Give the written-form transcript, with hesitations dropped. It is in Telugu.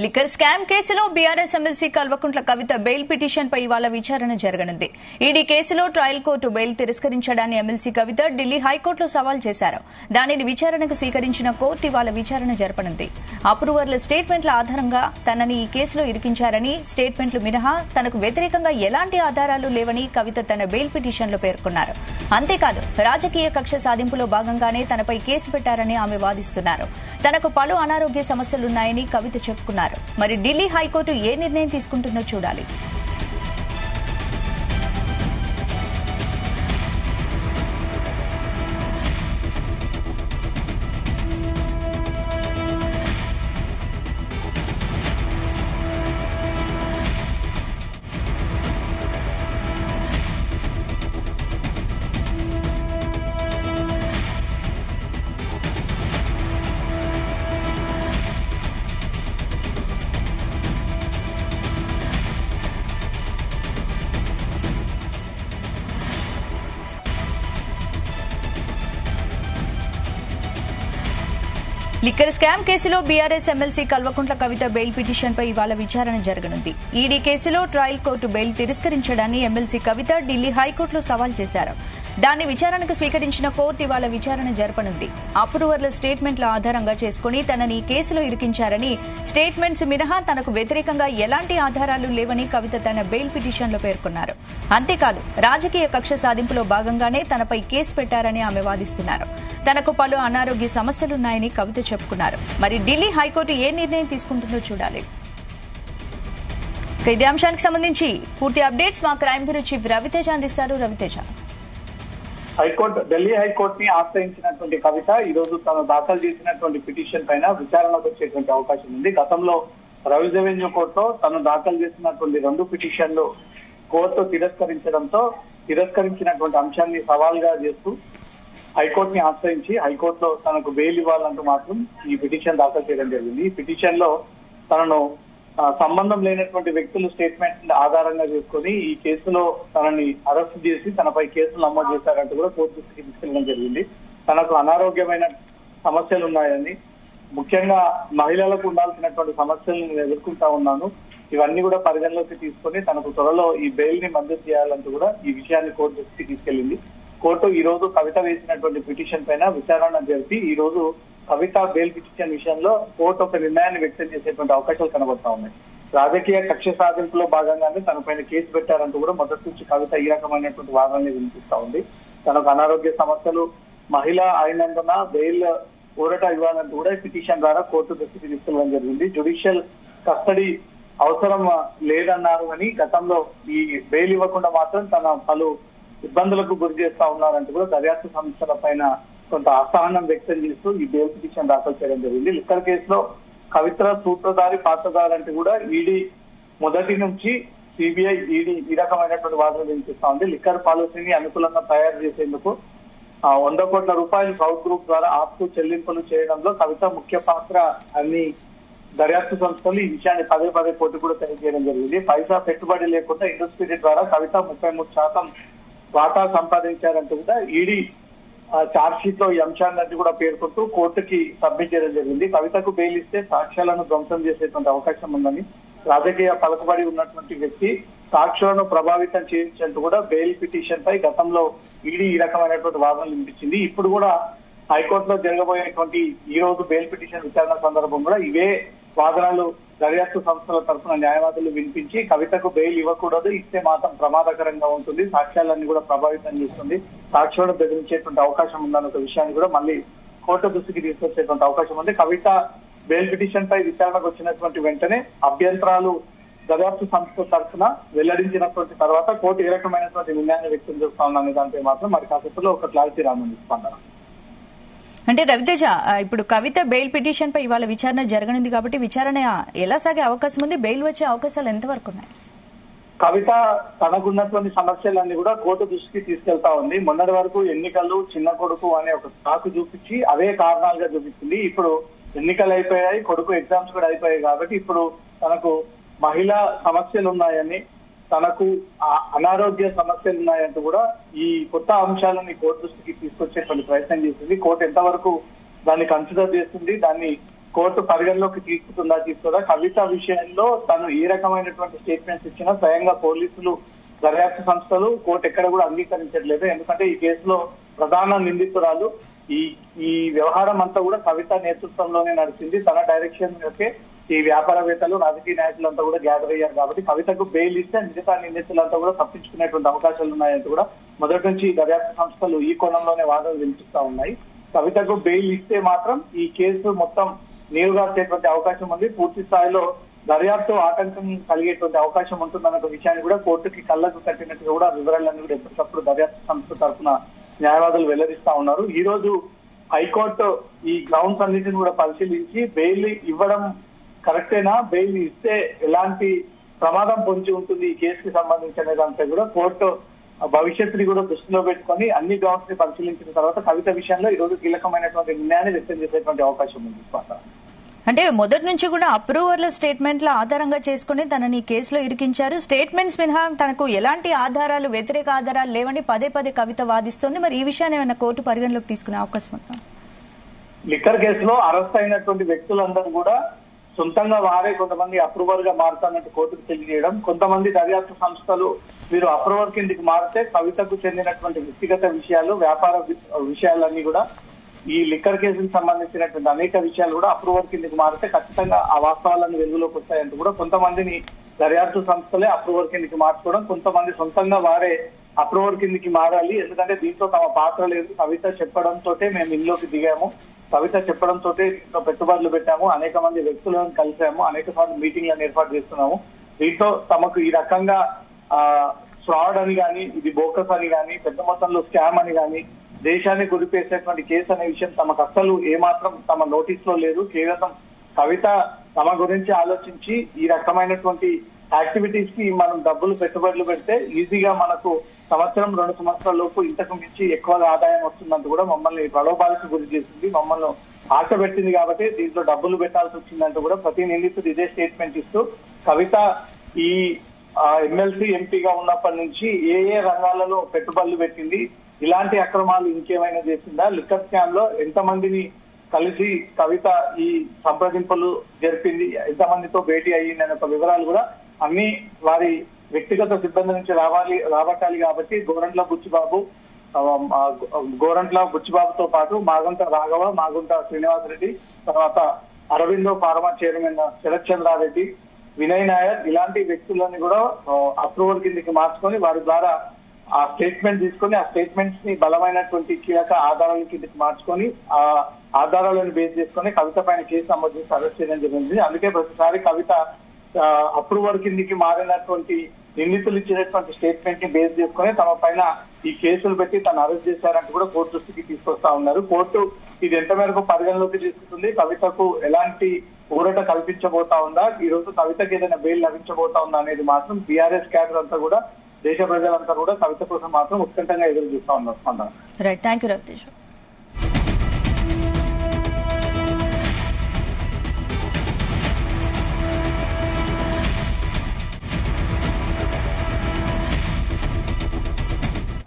లిక్కర్ స్కామ్ కేసులో BRS MLC Kalvakuntla Kavitha bail petition పై ఇవాళ విచారణ జరగనుంది. ఈడీ కేసులో ట్రయల్ కోర్టు బెయిల్ తిరస్కరించడాన్ని ఎమ్మెల్సీ కవిత ఢిల్లీ హైకోర్టులో సవాల్ చేశారు. దానిని విచారణకు స్వీకరించిన కోర్టు ఇవాళ విచారణ జరపనుంది. అప్రూవర్ల స్టేట్మెంట్ల ఆధారంగా తనని ఈ కేసులో ఇరికించారని, స్టేట్మెంట్లు మినహా తనకు వ్యతిరేకంగా ఎలాంటి ఆధారాలు లేవని కవిత తన బెయిల్ పిటిషన్లో పేర్కొన్నారు. అంతేకాదు, రాజకీయ కక్ష సాధింపులో భాగంగానే తనపై కేసు పెట్టారని ఆమె వాదిస్తున్నారు. తనకు పలు అనారోగ్య సమస్యలున్నాయని కవిత చెప్పుకున్నారు. మరి ఢిల్లీ హైకోర్టు ఏ నిర్ణయం తీసుకుంటుందో చూడాలి. లిక్కర్ స్కామ్ కేసులో BRS MLC Kalvakuntla Kavitha bail petition పై ఇవాళ విచారణ జరగనుంది. ఈడీ కేసులో ట్రయల్ కోర్టు బెయిల్ తిరస్కరించడాన్ని ఎమ్మెల్సీ కవిత ఢిల్లీ హైకోర్టులో సవాల్ చేశారు. దాన్ని విచారణకు స్వీకరించిన కోర్టు ఇవాళ విచారణ జరపనుంది. అప్రూవర్ల స్టేట్మెంట్ల ఆధారంగా చేసుకుని తనని ఈ కేసులో ఇరికించారని, స్టేట్మెంట్స్ మినహా తనకు వ్యతిరేకంగా ఎలాంటి ఆధారాలు లేవని కవిత తన బెయిల్ పిటిషన్లో పేర్కొన్నారు. అంతేకాదు, రాజకీయ కక్ష సాధింపులో భాగంగానే తనపై కేసు పెట్టారని ఆమె వాదిస్తున్నారు. తనకు పలు అనారోగ్య సమస్యలున్నాయని కవిత చెప్పుకున్నారు. మరి ఢిల్లీ హైకోర్టు ఏ నిర్ణయం తీసుకుంటుందో చూడాలి. ఇదే అంశానికి సంబంధించి పూర్తి అప్డేట్స్ మా క్రైమ్ బ్యూరో చీఫ్ రవితేజ అందిస్తారు. రవితేజ, ఢిల్లీ హైకోర్టుని ఆశ్రయించినటువంటి కవిత ఈ రోజు తాను దాఖలు చేసినటువంటి పిటిషన్ పైన విచారణకు వచ్చేటువంటి అవకాశం ఉంది. గతంలో రౌజ్ రెవెన్యూ కోర్టులో తను దాఖలు చేసినటువంటి 2 పిటిషన్లు కోర్టు తిరస్కరించినటువంటి అంశాన్ని సవాల్గా చేస్తూ హైకోర్టుని ఆశ్రయించి హైకోర్టులో తనకు బెయిల్ ఇవ్వాలంటూ మాత్రం ఈ పిటిషన్ దాఖలు చేయడం జరిగింది. ఈ పిటిషన్ లో తనను సంబంధం లేనటువంటి వ్యక్తులు స్టేట్మెంట్ ఆధారంగా చేసుకుని ఈ కేసులో తనని అరెస్ట్ చేసి తనపై కేసులు నమోదు చేశారంటూ కూడా కోర్టు దృష్టికి తీసుకెళ్లడం జరిగింది. తనకు అనారోగ్యమైన సమస్యలు ఉన్నాయని, ముఖ్యంగా మహిళలకు ఉండాల్సినటువంటి సమస్యలను నేను ఎదుర్కొంటా ఉన్నాను, ఇవన్నీ కూడా పరిగణలోకి తీసుకుని తనకు త్వరలో ఈ బెయిల్ ని మంజూరు చేయాలంటూ కూడా ఈ విషయాన్ని కోర్టు దృష్టికి తీసుకెళ్లింది. కోర్టు ఈ రోజు కవిత వేసినటువంటి పిటిషన్ పైన విచారణ జరిపి ఈ రోజు కవిత బెయిల్ పిటిషన్ విషయంలో కోర్టు ఒక నిర్ణయాన్ని వ్యక్తం చేసేటువంటి అవకాశాలు కనబడతా ఉన్నాయి. రాజకీయ కక్ష సాధింపులో భాగంగానే తనపైన కేసు పెట్టారంటూ కూడా మొదటి నుంచి కవిత ఈ రకమైనటువంటి వాదనని వినిపిస్తా ఉంది. తనకు అనారోగ్య సమస్యలు, మహిళ అయినందున బెయిల్ ఊరట ఇవ్వాలంటూ కూడా పిటిషన్ ద్వారా కోర్టు దృష్టికి తీసుకెళ్లడం జరిగింది. జ్యుడిషియల్ కస్టడీ అవసరం లేదన్నారు అని, గతంలో ఈ బెయిల్ ఇవ్వకుండా మాత్రం తన పలు ఇబ్బందులకు గురి చేస్తా ఉన్నారంటూ కూడా దర్యాప్తు సంస్థల పైన కొంత అసహనం వ్యక్తం చేస్తూ ఈ బెయిల్ పిటిషన్ దాఖలు చేయడం జరిగింది. లిక్కర్ కేసులో కవిత సూత్రధారి, పాత్రధారి అంటే కూడా ఈడీ మొదటి నుంచి సిబిఐ, ఈడీ ఈ రకమైనటువంటి వాదనలు వినిపిస్తా ఉంది. లిక్కర్ పాలసీని అనుకూలంగా తయారు చేసేందుకు 100 కోట్ల రూపాయలు సౌత్ గ్రూప్ ద్వారా ఆప్కు చెల్లింపులు చేయడంలో కవిత ముఖ్య పాత్ర అని దర్యాప్తు సంస్థలు ఈ విషయాన్ని పదే కోర్టు కూడా తెలియజేయడం జరిగింది. పైసా పెట్టుబడి లేకుండా ఇండస్ట్రీ ద్వారా కవిత 33% వాటా సంపాదించారంటూ కూడా ఈడీ చార్జ్ షీట్ లో ఈ అంశాన్ని కూడా పేర్కొంటూ కోర్టుకి సబ్మిట్ చేయడం జరిగింది. కవితకు బెయిల్ ఇస్తే సాక్ష్యాలను ధ్వంసం చేసేటువంటి అవకాశం ఉందని, రాజకీయ పలుకుబడి ఉన్నటువంటి వ్యక్తి సాక్షులను ప్రభావితం చేయించేందుకు కూడా బెయిల్ పిటిషన్ పై గతంలో ఈడీ ఈ రకమైనటువంటి వాదనలు వినిపించింది. ఇప్పుడు కూడా హైకోర్టులో జరగబోయేటువంటి ఈ రోజు బెయిల్ పిటిషన్ విచారణ సందర్భం కూడా ఇవే వాదనలు దర్యాప్తు సంస్థల తరఫున న్యాయవాదులు వినిపించి కవితకు బెయిల్ ఇవ్వకూడదు, ఇస్తే మాత్రం ప్రమాదకరంగా ఉంటుంది, సాక్ష్యాలన్నీ కూడా ప్రభావితం చేస్తుంది, సాక్ష్యాలను బెదిరించేటువంటి అవకాశం ఉందన్న ఒక విషయాన్ని కూడా మళ్ళీ కోర్టు దృష్టికి తీసుకొచ్చేటువంటి అవకాశం ఉంది. కవిత బెయిల్ పిటిషన్ పై విచారణకు వచ్చినటువంటి వెంటనే అభ్యంతరాలు దర్యాప్తు సంస్థ తరఫున వెల్లడించినటువంటి తర్వాత కోర్టు ఏ రకమైనటువంటి నిర్ణయాన్ని వ్యక్తం చేస్తా ఉందనే దానిపై మాత్రం మరి కాసేపులో ఒక క్లారిటీ రానుంది. స్పందన అంటే రవితేజ, ఇప్పుడు కవిత బెయిల్ పిటిషన్ పై ఇవాళ విచారణ జరగనుంది కాబట్టి విచారణ ఎలా సాగే అవకాశం ఉంది? బెయిల్ వచ్చే అవకాశాలు ఎంతవరకు ఉన్నాయి? కవిత తనకున్నటువంటి సమస్యలన్నీ కూడా కోర్టు దృష్టికి తీసుకెళ్తా ఉంది. మొన్నటి వరకు ఎన్నికలు, చిన్న కొడుకు అనే ఒక సాకు చూపించి అవే కారణాలుగా చూపించింది. ఇప్పుడు ఎన్నికలు అయిపోయాయి, కొడుకు ఎగ్జామ్స్ కూడా అయిపోయాయి కాబట్టి ఇప్పుడు తనకు మహిళా సమస్యలు ఉన్నాయని, తనకు అనారోగ్య సమస్యలు ఉన్నాయంటూ కూడా ఈ కొత్త అంశాలని కోర్టు దృష్టికి తీసుకొచ్చేటువంటి ప్రయత్నం చేసింది. కోర్టు ఎంతవరకు దాన్ని కన్సిడర్ చేస్తుంది, దాన్ని కోర్టు పరిగణలోకి తీసుకోదా కవిత విషయంలో తను ఏ రకమైనటువంటి స్టేట్మెంట్స్ ఇచ్చినా స్వయంగా పోలీసులు, దర్యాప్తు సంస్థలు, కోర్టు ఎక్కడ కూడా అంగీకరించట్లేదు. ఎందుకంటే ఈ కేసులో ప్రధాన నిందితురాలు ఈ వ్యవహారం అంతా కూడా కవిత నేతృత్వంలోనే నడిచింది. తన డైరెక్షన్ మీదకే ఈ వ్యాపారవేత్తలు, రాజకీయ నాయకులంతా కూడా గ్యాదర్ అయ్యారు. కాబట్టి కవితకు బెయిల్ ఇస్తే మిగతా నిందితులంతా కూడా తప్పించుకునేటువంటి అవకాశాలు ఉన్నాయంటూ కూడా మొదటి నుంచి దర్యాప్తు సంస్థలు ఈ కోణంలోనే వాదనలు వినిపిస్తా ఉన్నాయి. కవితకు బెయిల్ ఇస్తే మాత్రం ఈ కేసు మొత్తం నీరుగార్చేటువంటి అవకాశం ఉంది. పూర్తి స్థాయిలో దర్యాప్తు ఆటంకం కలిగేటువంటి అవకాశం ఉంటుందన్న విషయాన్ని కూడా కోర్టుకి కళ్ళకు కట్టినట్టుగా కూడా వివరాలన్నీ కూడా ఎప్పటికప్పుడు దర్యాప్తు సంస్థ తరఫున న్యాయవాదులు వెల్లడిస్తా ఉన్నారు. ఈ రోజు హైకోర్టు ఈ గ్రౌండ్స్ అన్నింటిని కూడా పరిశీలించి బెయిల్ ఇవ్వడం కరెక్టేనా, బెయిల్ ఇస్తే ఎలాంటి ప్రమాదం పొంచి ఉంటుంది ఈ కేసుకి సంబంధించిన దాంట్లో కూడా కోర్టు భవిష్యత్తుని కూడా దృష్టిలో పెట్టుకొని అన్ని గ్రౌండ్స్ ని పరిశీలించిన తర్వాత కవిత విషయంలో ఈ రోజు కీలకమైనటువంటి నిర్ణయాన్ని వ్యక్తం చేసేటువంటి అవకాశం ఉంది. అంటే మొదటి నుంచి కూడా అప్రూవర్ల స్టేట్మెంట్ల ఆధారంగా చేసుకుని తనని కేసులో ఇరికించారు. స్టేట్మెంట్స్ మినహా తనకు ఎలాంటి ఆధారాలు, వ్యతిరేక ఆధారాలు లేవని పదే పదే కవిత వాదిస్తోంది. మరి ఈ విషయాన్ని ఏమైనా కోర్టు పరిగణలోకి తీసుకునే అవకాశం ఉందా? లిక్కర్ కేసులో అరెస్ట్ అయినటువంటి వ్యక్తులందరూ కూడా సొంతంగా వారే కొంతమంది అప్రూవర్ గా మారుతాన్నట్టు కోర్టుకు తెలియజేయడం, కొంతమంది దర్యాప్తు సంస్థలు మీరు అప్రూవర్ కిందికి మారితే కవితకు చెందినటువంటి వ్యక్తిగత విషయాలు, వ్యాపార విషయాలన్నీ కూడా ఈ లిక్కర్ కేసుకు సంబంధించినటువంటి అనేక విషయాలు కూడా అప్రూవర్ కిందకి మారితే ఖచ్చితంగా ఆ వాస్తవాలను వెలుగులోకి వస్తాయంటూ కూడా కొంతమందిని దర్యాప్తు సంస్థలే అప్రూవర్ కిందకి మార్చుకోవడం, కొంతమంది సొంతంగా వారే అప్రూవర్ కిందకి మారాలి, ఎందుకంటే దీంట్లో తమ పాత్ర లేదు, కవిత చెప్పడంతో మేము ఇంట్లోకి దిగాము, కవిత చెప్పడంతో దీంట్లో పెట్టుబడులు పెట్టాము, అనేక మంది వ్యక్తులను కలిసాము, అనేక సార్లు మీటింగ్లను ఏర్పాటు చేస్తున్నాము, దీంట్లో తమకు ఈ రకంగా ఫ్రాడ్ అని కానీ, ఇది బోకస్ అని కానీ, పెద్ద మొత్తంలో స్కామ్ అని కానీ, దేశాన్ని గురిపేసేటువంటి కేసు అనే విషయం తమకు అసలు ఏమాత్రం తమ నోటీస్ లో లేదు. కేవలం కవిత తమ గురించి ఆలోచించి ఈ రకమైనటువంటి యాక్టివిటీస్ కి మనం డబ్బులు పెట్టుబడులు పెడితే ఈజీగా మనకు సంవత్సరం 2 సంవత్సరాల లోపు ఇంతకు మించి ఎక్కువగా ఆదాయం వస్తుందంటూ కూడా మమ్మల్ని ప్రలోభాలకు గురి చేసింది, మమ్మల్ని ఆశ పెట్టింది, కాబట్టి దీంట్లో డబ్బులు పెట్టాల్సి వచ్చిందంటూ కూడా ప్రతి నిందితుడు ఇదే స్టేట్మెంట్ ఇస్తూ కవిత ఈ ఎమ్మెల్సీ ఎంపీగా ఉన్నప్పటి నుంచి ఏ రంగాలలో పెట్టుబడులు పెట్టింది, ఇలాంటి అక్రమాలు ఇంకేమైనా చేసిందా, లిక్కర్ స్కామ్ లో ఎంతమందిని కలిసి కవిత ఈ సంప్రదింపులు జరిపింది, ఎంతమందితో భేటీ అయ్యింది అనే వివరాలు కూడా అన్ని వారి వ్యక్తిగత సిబ్బంది నుంచి రాబట్టాలి. కాబట్టి గోరంట్ల బుచ్చిబాబుతో పాటు మాగుంట రాఘవ, మాగుంట శ్రీనివాసరెడ్డి, తర్వాత అరవిందో ఫార్మా చైర్మన్ శరత్ చంద్రారెడ్డి, వినయ్ నాయర్ ఇలాంటి వ్యక్తులని కూడా అప్రూవల్ కిందకి మార్చుకొని వారి ద్వారా ఆ స్టేట్మెంట్ తీసుకొని ఆ స్టేట్మెంట్స్ ని బలమైనటువంటి కీలక ఆధారాల కిందకి మార్చుకొని ఆ ఆధారాలను బేస్ చేసుకుని కవిత పైన కేసు నమోదు చేసి అరెస్ట్ చేయడం జరిగింది. అందుకే ప్రతిసారి కవిత అప్రూవర్ కిందికి మారినటువంటి నిందితులు ఇచ్చినటువంటి స్టేట్మెంట్ ని బేస్ చేసుకుని తమ పైన ఈ కేసులు పెట్టి తను అరెస్ట్ చేశారంటూ కూడా కోర్టు దృష్టికి తీసుకొస్తా ఉన్నారు. కోర్టు ఇది ఎంత మేరకు పరిగణలోకి తీసుకుంటుంది, కవితకు ఎలాంటి ఊరట కల్పించబోతా ఉందా, ఈ రోజు కవితకి ఏదైనా బెయిల్ లభించబోతా ఉందా అనేది మాత్రం బీఆర్ఎస్ క్యాడర్ అంతా కూడా, దేశ ప్రజలంతా కూడా కవిత కోసం మాత్రం ఉత్కంఠంగా ఎదురు చూస్తా ఉన్నారు. Right, thank you Raviteja.